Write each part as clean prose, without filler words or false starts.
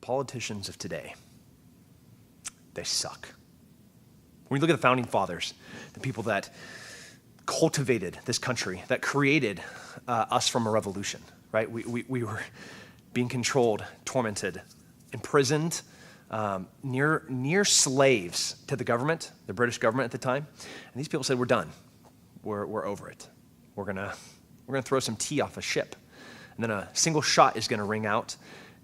politicians of today, they suck. When you look at the founding fathers, the people that cultivated this country, that created us from a revolution, right? We were being controlled, tormented, imprisoned, near slaves to the government, the British government at the time. And these people said, we're done. We're over it. We're gonna throw some tea off a ship. And then a single shot is gonna ring out,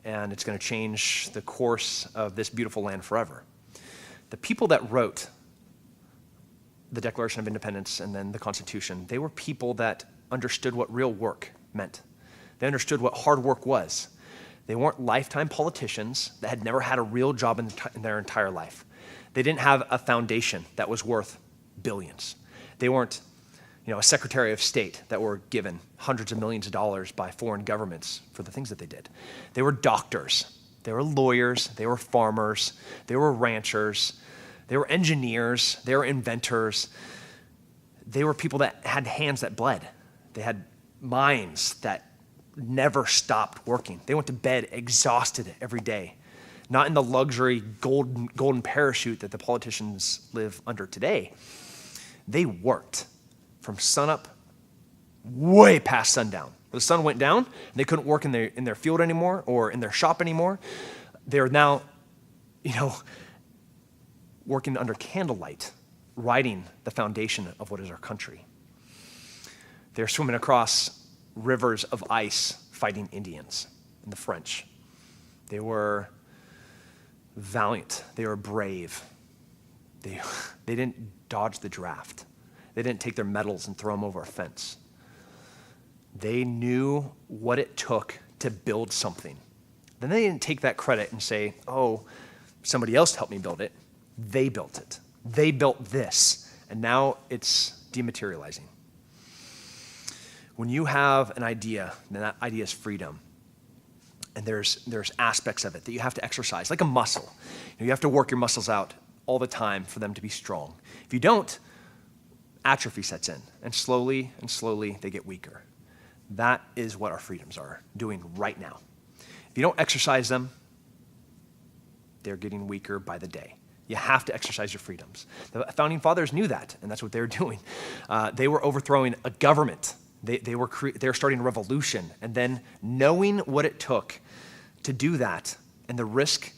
and it's gonna change the course of this beautiful land forever. The people that wrote the Declaration of Independence and then the Constitution, they were people that understood what real work meant. They understood what hard work was. They weren't lifetime politicians that had never had a real job in their entire life. They didn't have a foundation that was worth billions. They weren't, a Secretary of State that were given hundreds of millions of dollars by foreign governments for the things that they did. They were doctors. They were lawyers. They were farmers. They were ranchers. They were engineers. They were inventors. They were people that had hands that bled. They had minds that never stopped working. They went to bed exhausted every day, not in the luxury golden parachute that the politicians live under today. They worked from sunup way past sundown. When the sun went down, and they couldn't work in their field anymore or in their shop anymore. They're now, working under candlelight, writing the foundation of what is our country. They're swimming across rivers of ice fighting Indians and the French. They were valiant. They were brave. They didn't dodge the draft. They didn't take their medals and throw them over a fence. They knew what it took to build something. Then they didn't take that credit and say, oh, somebody else helped me build it. They built it. They built this. And now it's dematerializing. When you have an idea, then that idea is freedom. And there's aspects of it that you have to exercise, like a muscle. You have to work your muscles out all the time for them to be strong. If you don't, atrophy sets in, and slowly they get weaker. That is what our freedoms are doing right now. If you don't exercise them, they're getting weaker by the day. You have to exercise your freedoms. The founding fathers knew that, and that's what they were doing. They were overthrowing a government. They were starting a revolution, and then knowing what it took to do that, and the risk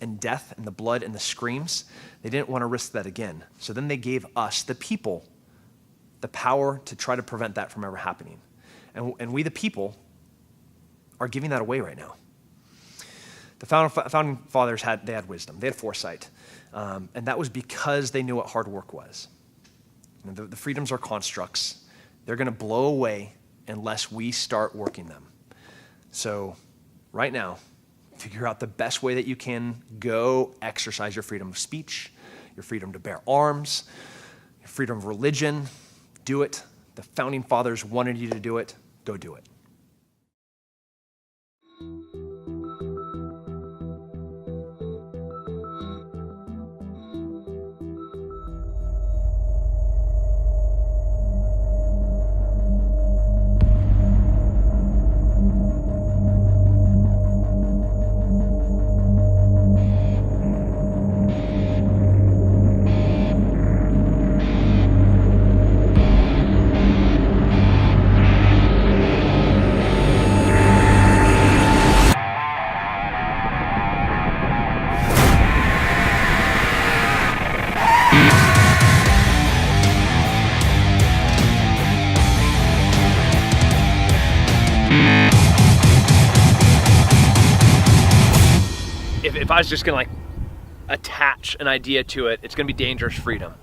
and death and the blood and the screams, they didn't want to risk that again. So then they gave us, the people, the power to try to prevent that from ever happening. And we, the people, are giving that away right now. The founding fathers had wisdom. They had foresight. And that was because they knew what hard work was. The freedoms are constructs. They're going to blow away unless we start working them. So right now, figure out the best way that you can go exercise your freedom of speech, your freedom to bear arms, your freedom of religion. Do it. The founding fathers wanted you to do it. Go do it. If I was just gonna attach an idea to it, it's gonna be dangerous freedom.